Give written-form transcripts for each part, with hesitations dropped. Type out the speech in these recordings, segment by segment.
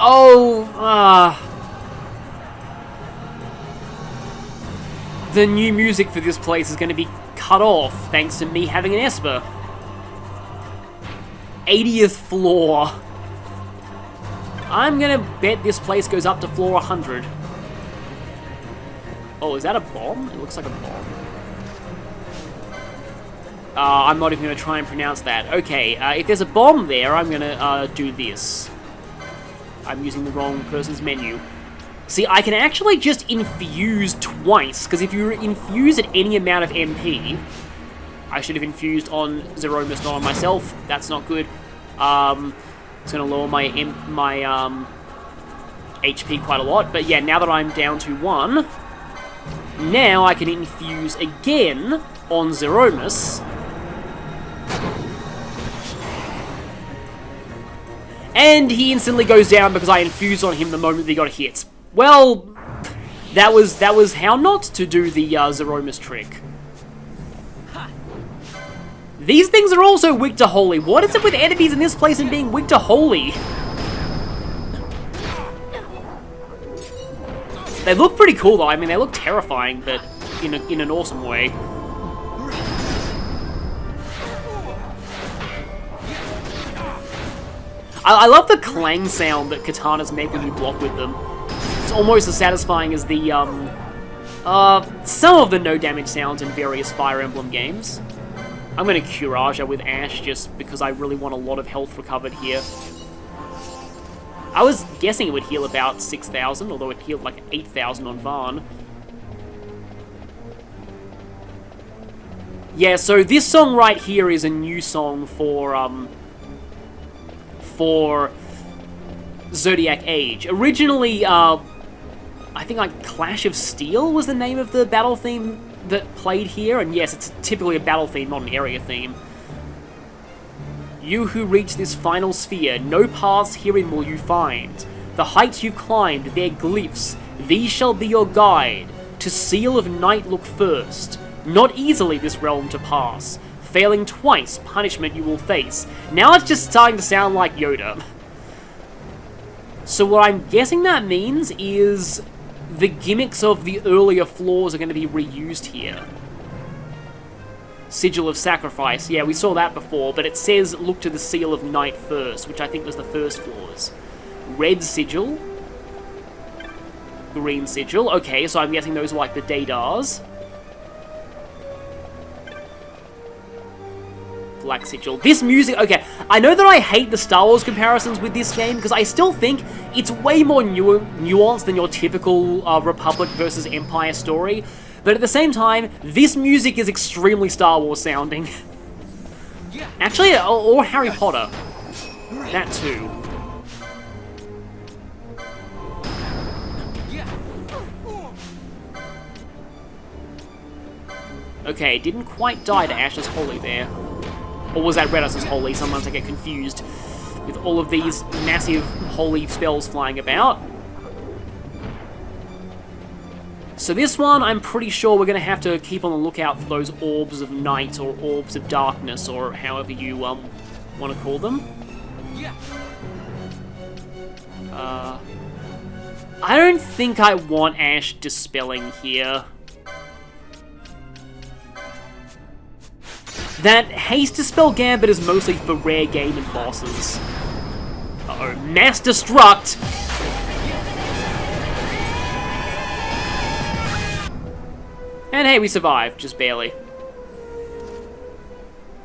Oh, the new music for this place is going to be cut off thanks to me having an Esper. 80th floor. I'm gonna bet this place goes up to floor 100. Oh, is that a bomb? It looks like a bomb. I'm not even gonna try and pronounce that. Okay, if there's a bomb there, I'm gonna do this. I'm using the wrong person's menu. See, I can actually just infuse twice, because if you infuse at any amount of MP, I should have infused on Zeromus, not on myself. That's not good. It's going to lower my HP quite a lot. But yeah, now that I'm down to 1, now I can infuse again on Zeromus. And he instantly goes down because I infused on him the moment he got hit. Well, that was how not to do the Zeromus trick. These things are also weak to holy. What is it with enemies in this place and being weak to holy? They look pretty cool though. I mean, they look terrifying, but in an awesome way. I love the clang sound that katanas make when you block with them. It's almost as satisfying as the some of the no damage sounds in various Fire Emblem games. I'm going to Courage with Ash just because I really want a lot of health recovered here. I was guessing it would heal about 6,000, although it healed like 8,000 on Varn. Yeah, so this song right here is a new song for Zodiac Age. Originally, I think like Clash of Steel was the name of the battle theme that played here, and yes, it's typically a battle theme, not an area theme. You who reach this final sphere, no paths herein will you find. The heights you've climbed, their glyphs, these shall be your guide. To seal of night look first, not easily this realm to pass. Failing twice, punishment you will face. Now it's just starting to sound like Yoda. So what I'm guessing that means is the gimmicks of the earlier floors are going to be reused here. Sigil of Sacrifice. Yeah, we saw that before, but it says look to the Seal of Night first, which I think was the first floors. Red Sigil. Green Sigil. Okay, so I'm guessing those are like the Daedars. Black Sigil. This music, okay, I know that I hate the Star Wars comparisons with this game, because I still think it's way more nuanced than your typical Republic versus Empire story, but at the same time, this music is extremely Star Wars sounding. Actually, or Harry Potter. That too. Okay, didn't quite die to Ash's Holy there. Or was that Redis's Holy? Sometimes I get confused with all of these massive holy spells flying about. So this one, I'm pretty sure we're going to have to keep on the lookout for those orbs of night, or orbs of darkness, or however you want to call them. I don't think I want Ash dispelling here. That Haste Dispel Gambit is mostly for rare game and bosses. Uh-oh, Mass Destruct! And hey, we survived, just barely.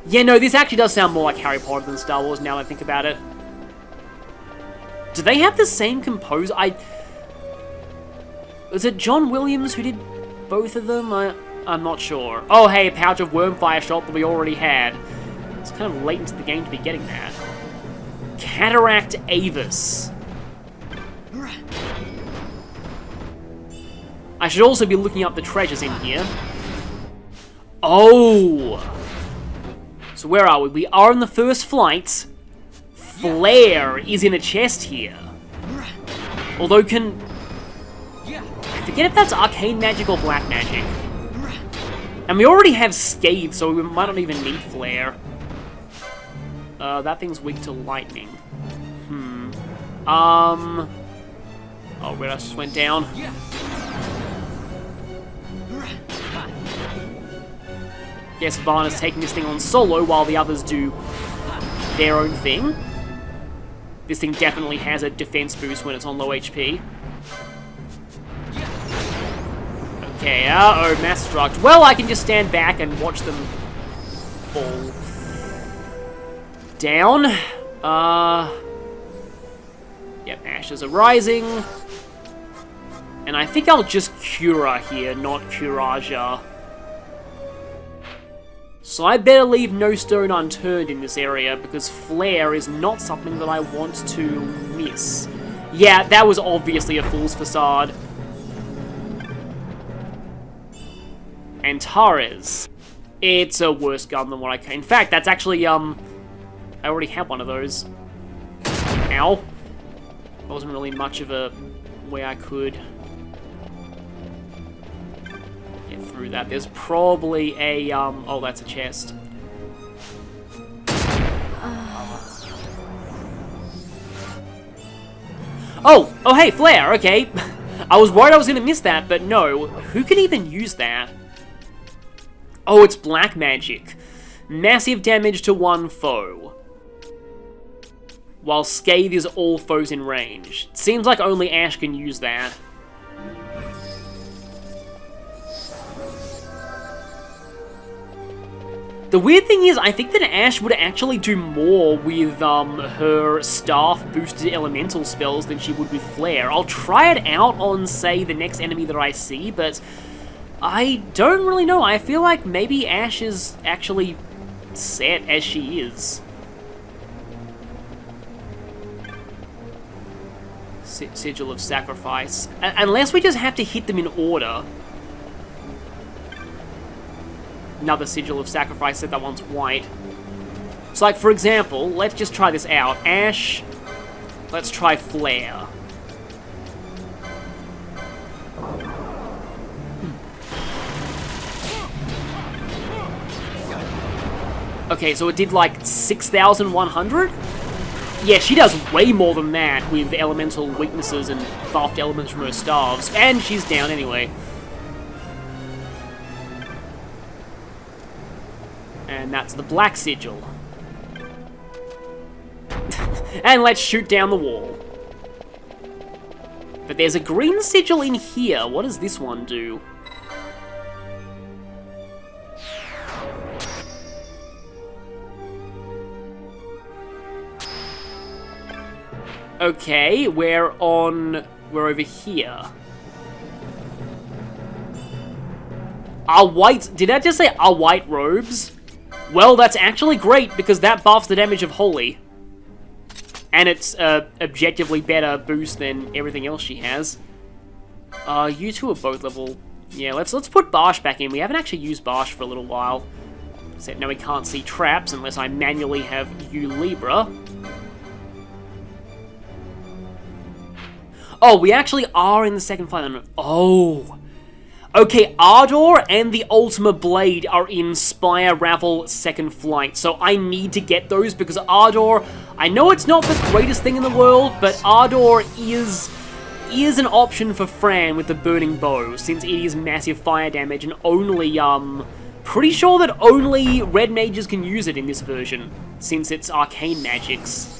Yeah, no, this actually does sound more like Harry Potter than Star Wars now that I think about it. Do they have the same composer? Was it John Williams who did both of them? I'm not sure. Oh, hey, a pouch of Wormfire shot that we already had. It's kind of late into the game to be getting that. Cataract Avis. I should also be looking up the treasures in here. Oh! So where are we? We are in the first flight. Flare is in a chest here. Although I forget if that's arcane magic or black magic. And we already have Scathe, so we might not even need Flare. That thing's weak to lightning. Oh, Red Ice just went down. Guess Varna's taking this thing on solo while the others do their own thing. This thing definitely has a defense boost when it's on low HP. Okay, uh-oh, mass destruct. Well, I can just stand back and watch them fall down. Yep, ashes are rising. And I think I'll just Cura here, not Curaja. So I better leave no stone unturned in this area, because Flare is not something that I want to miss. Yeah, that was obviously a fool's facade. Antares. It's a worse gun than what I can. In fact, that's actually, I already have one of those. Ow. There wasn't really much of a way I could get through that. There's probably a, oh, that's a chest. Oh, hey, Flare, okay. I was worried I was going to miss that, but no. Who can even use that? Oh, it's black magic. Massive damage to one foe. While Scathe is all foes in range. Seems like only Ash can use that. The weird thing is, I think that Ash would actually do more with her staff-boosted elemental spells than she would with Flare. I'll try it out on, say, the next enemy that I see, but I don't really know. I feel like maybe Ash is actually set as she is. Sigil of Sacrifice. Unless we just have to hit them in order. Another Sigil of Sacrifice, said that one's white. So, like, for example, let's just try this out. Ash, let's try Flare. Okay, so it did like 6,100? Yeah, she does way more than that with elemental weaknesses and buffed elements from her staves. And she's down anyway. And that's the black sigil. And let's shoot down the wall. But there's a green sigil in here. What does this one do? Okay, we're over here. Our white, did I just say our white robes? Well, that's actually great, because that buffs the damage of Holy. And it's objectively better boost than everything else she has. You two are both level. Yeah, let's put Barsh back in. We haven't actually used Barsh for a little while. Except now we can't see traps unless I manually have you Libra. Oh, we actually are in the second fight. Oh. Okay, Ardor and the Ultima Blade are in Spire Ravel Second Flight, so I need to get those because Ardor, I know it's not the greatest thing in the world, but Ardor is an option for Fran with the Burning Bow, since it is massive fire damage and only, pretty sure that only red mages can use it in this version, since it's arcane magics.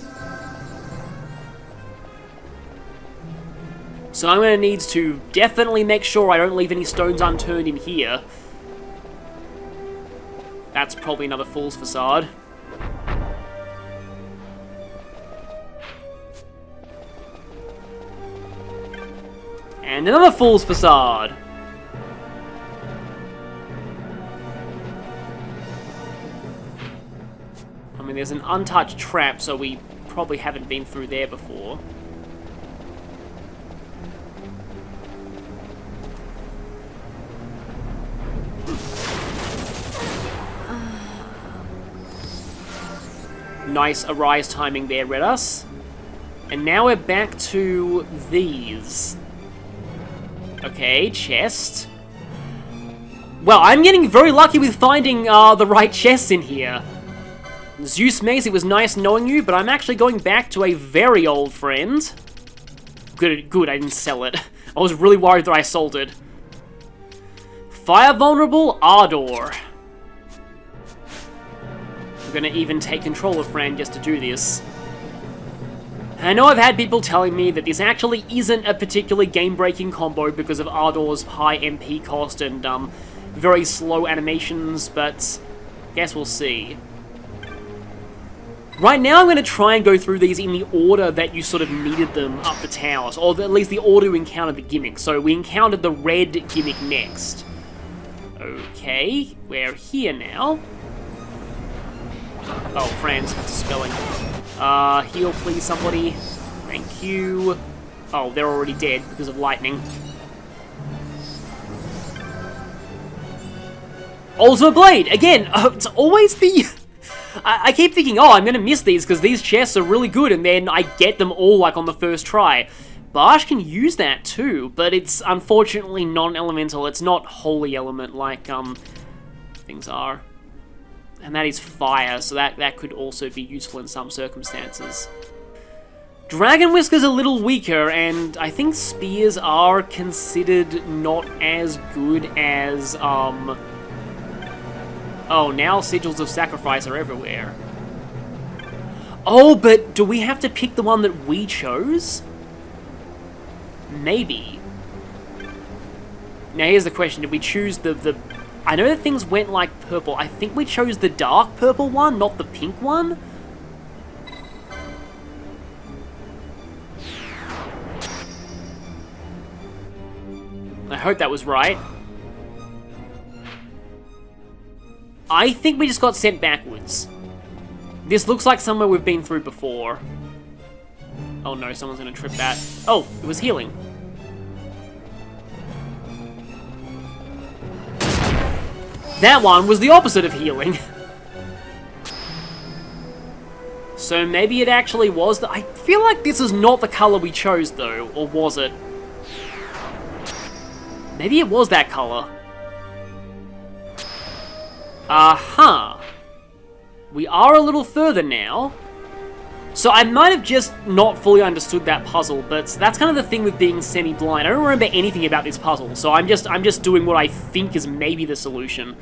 So I'm going to need to definitely make sure I don't leave any stones unturned in here. That's probably another fool's facade. And another fool's facade. I mean, there's an untouched trap, so we probably haven't been through there before. Nice Arise timing there, Redus. And now we're back to these. Okay, chest. Well, I'm getting very lucky with finding the right chests in here. Zeus Mace, it was nice knowing you, but I'm actually going back to a very old friend. Good, I didn't sell it. I was really worried that I sold it. Fire Vulnerable Ardor. We're gonna even take control of Fran just to do this. I know I've had people telling me that this actually isn't a particularly game-breaking combo because of Ardor's high MP cost and very slow animations, but guess we'll see. Right now I'm going to try and go through these in the order that you sort of needed them up the towers, or at least the order you encountered the gimmick. So we encountered the red gimmick next. Okay, we're here now. Oh, Fran's spelling. Heal please somebody. Thank you. Oh, they're already dead because of lightning. Ultimate Blade! Again, it's always the... I keep thinking, oh, I'm gonna miss these because these chests are really good, and then I get them all, like, on the first try. Barsh can use that too, but it's unfortunately non-elemental. It's not holy element like, things are. And that is fire, so that could also be useful in some circumstances. Dragon Whisker's a little weaker, and I think spears are considered not as good as, Oh, now Sigils of Sacrifice are everywhere. Oh, but do we have to pick the one that we chose? Maybe. Now here's the question, did we choose the... I know that things went like purple. I think we chose the dark purple one, not the pink one. I hope that was right. I think we just got sent backwards. This looks like somewhere we've been through before. Oh no, someone's gonna trip that. Oh, it was healing. That one was the opposite of healing. So maybe it actually was I feel like this is not the color we chose though, or was it? Maybe it was that color. Aha! We are a little further now. So I might have just not fully understood that puzzle, but that's kind of the thing with being semi-blind. I don't remember anything about this puzzle, so I'm just doing what I think is maybe the solution.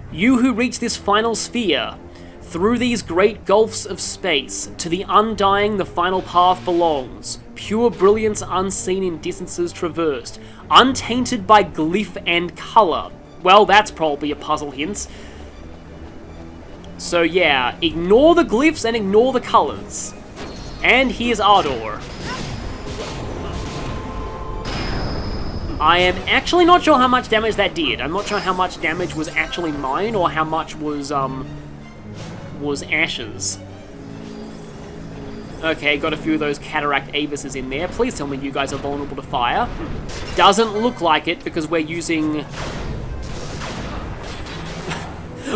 You who reach this final sphere, through these great gulfs of space, to the undying the final path belongs. Pure brilliance unseen in distances traversed, untainted by glyph and color. Well, that's probably a puzzle hint. So yeah, ignore the glyphs and ignore the colors. And here's Ardor. I am actually not sure how much damage that did. I'm not sure how much damage was actually mine or how much was Ash's. Okay, got a few of those Cataract Avises in there. Please tell me you guys are vulnerable to fire. Doesn't look like it because we're using...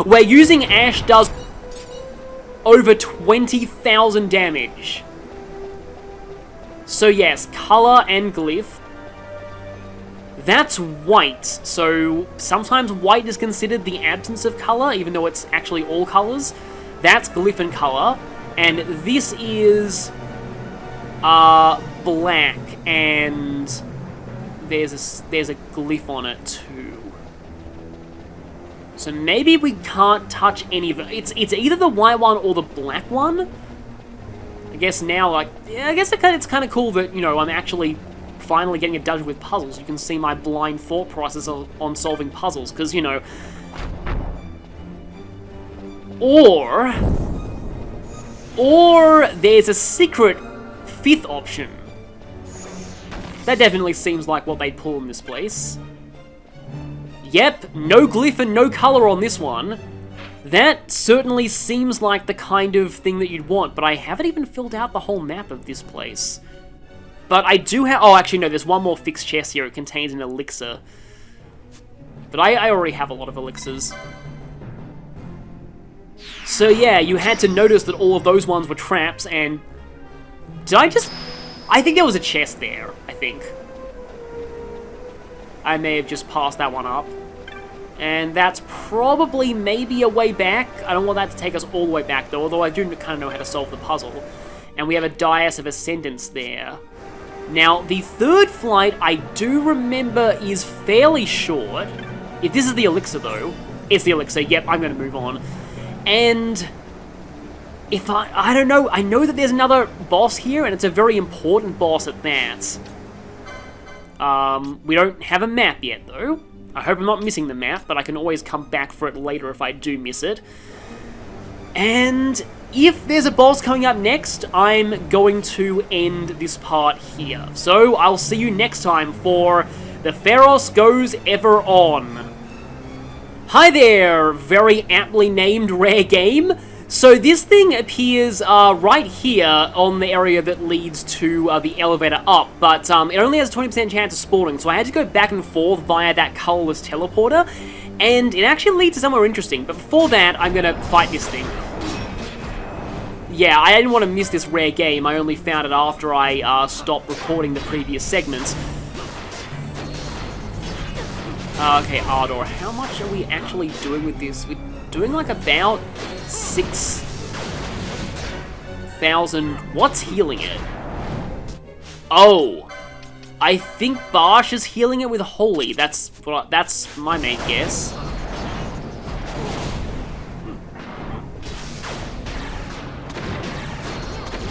We're using Ash does over 20,000 damage. So yes, color and glyph. That's white, so sometimes white is considered the absence of color, even though it's actually all colors. That's glyph and color, and this is black, and there's a glyph on it too. So maybe we can't touch any of it. It's either the white one or the black one. I guess now, like, yeah, I guess it's kind of cool that, you know, I'm actually finally getting a dungeon with puzzles. You can see my blind thought process on solving puzzles, because, you know... Or there's a secret fifth option. That definitely seems like what they'd pull in this place. Yep, no glyph and no color on this one. That certainly seems like the kind of thing that you'd want, but I haven't even filled out the whole map of this place. But I do have... Oh, actually, no, there's one more fixed chest here. It contains an elixir. But I already have a lot of elixirs. So yeah, you had to notice that all of those ones were traps, and... Did I just... I think there was a chest there, I think. I may have just passed that one up. And that's probably maybe a way back. I don't want that to take us all the way back, though, although I do kind of know how to solve the puzzle. And we have a Dais of Ascendance there. Now, the third flight, I do remember, is fairly short. If this is the elixir, though, it's the elixir. Yep, I'm going to move on. And if I don't know, I know that there's another boss here, and it's a very important boss at that. We don't have a map yet, though. I hope I'm not missing the map, but I can always come back for it later if I do miss it. And if there's a boss coming up next, I'm going to end this part here. So I'll see you next time for The Pharos Goes Ever On. Hi there, very aptly named rare game. So this thing appears right here on the area that leads to the elevator up, but it only has a 20% chance of spawning, so I had to go back and forth via that colorless teleporter, and it actually leads to somewhere interesting. But before that, I'm going to fight this thing. Yeah, I didn't want to miss this rare game. I only found it after I stopped recording the previous segments. Okay, Ardor, how much are we actually doing with this? We're doing like about 6,000. What's healing it? Oh, I think Barsh is healing it with Holy. That's my main guess.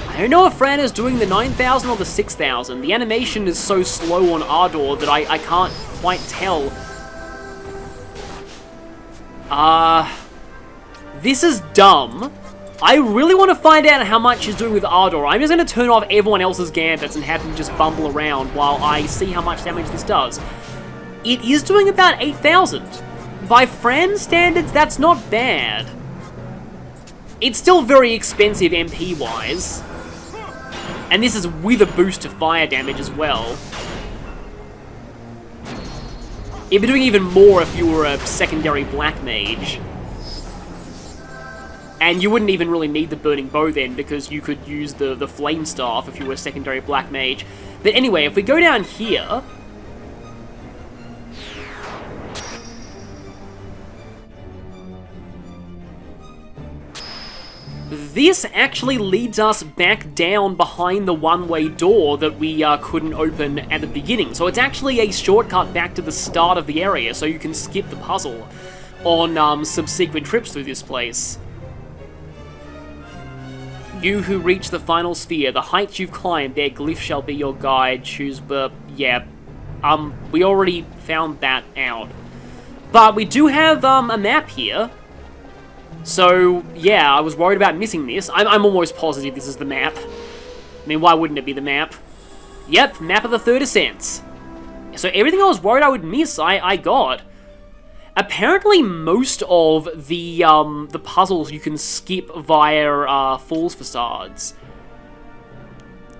I don't know if Fran is doing the 9,000 or the 6,000. The animation is so slow on Ardor that I can't quite tell. This is dumb. I really want to find out how much he's doing with Ardor. I'm just going to turn off everyone else's gambits and have him just bumble around while I see how much damage this does. It is doing about 8,000. By Fran's standards, that's not bad. It's still very expensive MP-wise. And this is with a boost to fire damage as well. It'd be doing even more if you were a secondary Black Mage. And you wouldn't even really need the Burning Bow then, because you could use the Flame Staff if you were a secondary Black Mage. But anyway, if we go down here... this actually leads us back down behind the one-way door that we couldn't open at the beginning. So it's actually a shortcut back to the start of the area, so you can skip the puzzle on subsequent trips through this place. You who reach the final sphere, the heights you've climbed, their glyph shall be your guide. Choose yeah. We already found that out. But we do have a map here. So, yeah, I was worried about missing this. I'm almost positive this is the map. I mean, why wouldn't it be the map? Yep, map of the Third Ascent. So everything I was worried I would miss, I got. Apparently, most of the puzzles you can skip via Falls Facades.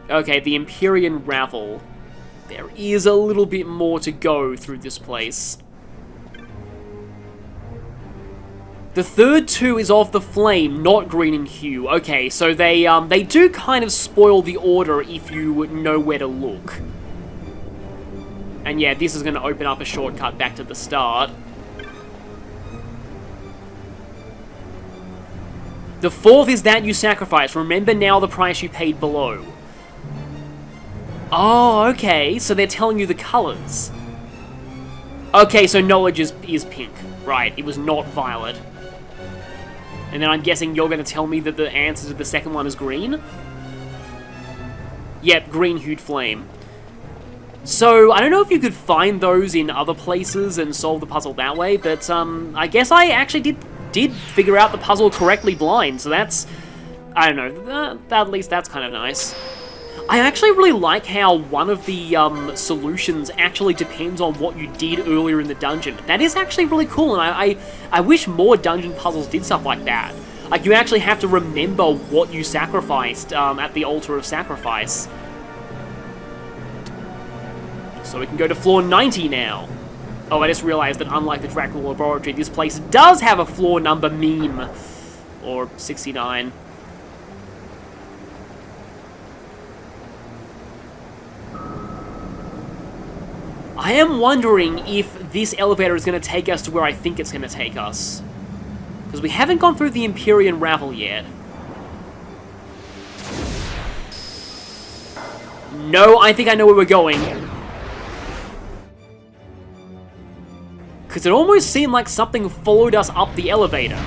Okay, the Empyrean Ravel. There is a little bit more to go through this place. The third two is of the flame, not green in hue. Okay, so they do kind of spoil the order if you know where to look. And yeah, this is going to open up a shortcut back to the start. The fourth is that you sacrifice. Remember now the price you paid below. Oh, okay, so they're telling you the colors. Okay, so knowledge is pink. Right, it was not violet. And then I'm guessing you're going to tell me that the answer to the second one is green? Yep, green-hued flame. So, I don't know if you could find those in other places and solve the puzzle that way, but I guess I actually did figure out the puzzle correctly blind, so that's... I don't know, at least that's kind of nice. I actually really like how one of the solutions actually depends on what you did earlier in the dungeon. That is actually really cool, and I wish more dungeon puzzles did stuff like that. Like, you actually have to remember what you sacrificed at the altar of sacrifice. So we can go to floor 90 now. Oh, I just realized that unlike the Dracula Laboratory, this place does have a floor number meme. Or 69. I am wondering if this elevator is going to take us to where I think it's going to take us. Because we haven't gone through the Empyrean Ravel yet. No, I think I know where we're going. Because it almost seemed like something followed us up the elevator.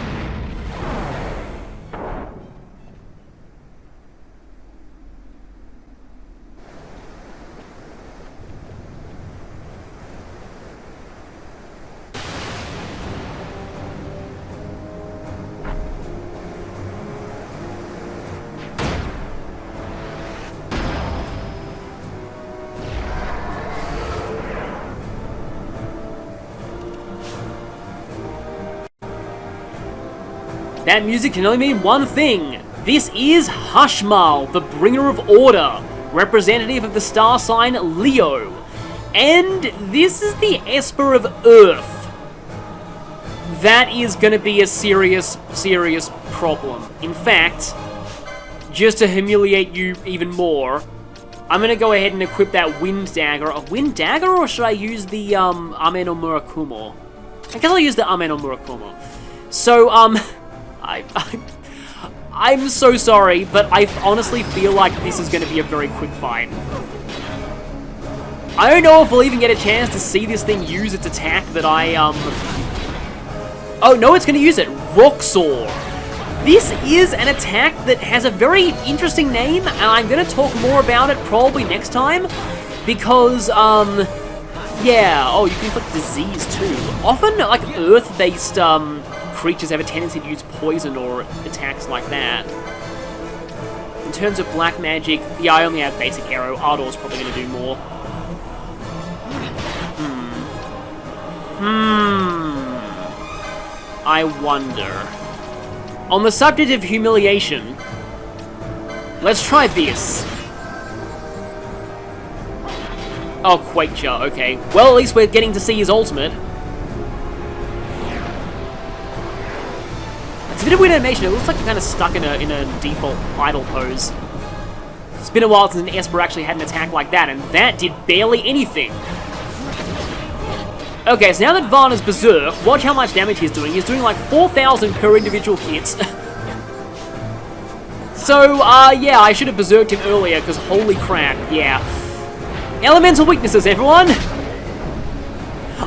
That music can only mean one thing. This is Hasmal, the bringer of order, representative of the star sign Leo. And this is the Esper of Earth. That is going to be a serious, serious problem. In fact, just to humiliate you even more, I'm going to go ahead and equip that Wind Dagger. A Wind Dagger, or should I use the Ame no Murakumo? I guess I'll use the Ame no Murakumo. So, I'm so sorry, but I honestly feel like this is going to be a very quick fight. I don't know if we'll even get a chance to see this thing use its attack that Oh, no, it's going to use it. Roxor. This is an attack that has a very interesting name, and I'm going to talk more about it probably next time, because, yeah, oh, you can inflict disease too. Often, like, Earth-based, creatures have a tendency to use poison or attacks like that. In terms of black magic, yeah, I only have basic arrow. Ardor's probably going to do more. I wonder. On the subject of humiliation, let's try this. Oh, Quakejar, okay. Well, at least we're getting to see his ultimate. It's a bit of weird animation. It looks like you're kind of stuck in a default idle pose. It's been a while since an Esper actually had an attack like that, and that did barely anything. Okay, so now that Varn is Berserk, watch how much damage he's doing. He's doing like 4,000 per individual hits. So, yeah, I should have Berserked him earlier, because holy crap, yeah. Elemental weaknesses, everyone!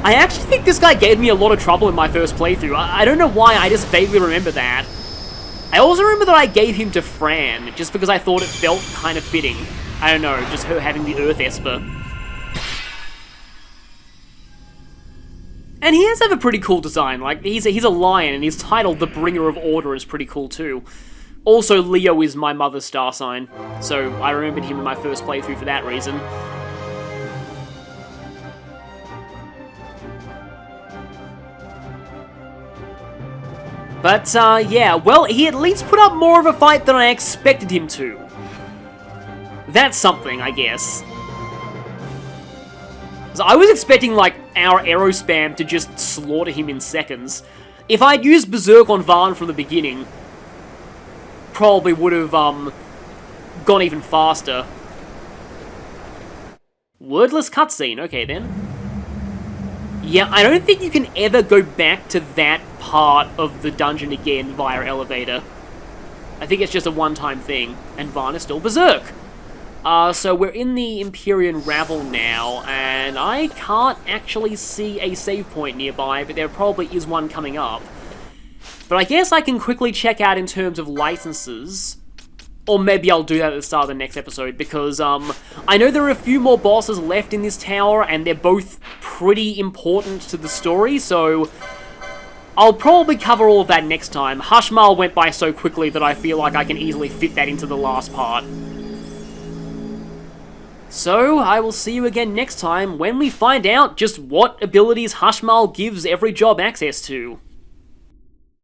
I actually think this guy gave me a lot of trouble in my first playthrough. I don't know why, I just vaguely remember that. I also remember that I gave him to Fran, just because I thought it felt kind of fitting. I don't know, just her having the Earth Esper. And he does have a pretty cool design. Like, he's a lion, and his title, The Bringer of Order, is pretty cool too. Also, Leo is my mother's star sign, so I remembered him in my first playthrough for that reason. But, yeah, well, he at least put up more of a fight than I expected him to. That's something, I guess. So I was expecting, like, our arrow spam to just slaughter him in seconds. If I'd used Berserk on Varn from the beginning, probably would have, gone even faster. Wordless cutscene, okay then. Yeah, I don't think you can ever go back to that part of the dungeon again via elevator. I think it's just a one-time thing, and Varn is still Berserk. So we're in the Empyrean Ravel now, and I can't actually see a save point nearby, but there probably is one coming up. But I guess I can quickly check out in terms of licenses, or maybe I'll do that at the start of the next episode, because I know there are a few more bosses left in this tower, and they're both pretty important to the story, so I'll probably cover all of that next time. Hasmal went by so quickly that I feel like I can easily fit that into the last part. So, I will see you again next time when we find out just what abilities Hasmal gives every job access to.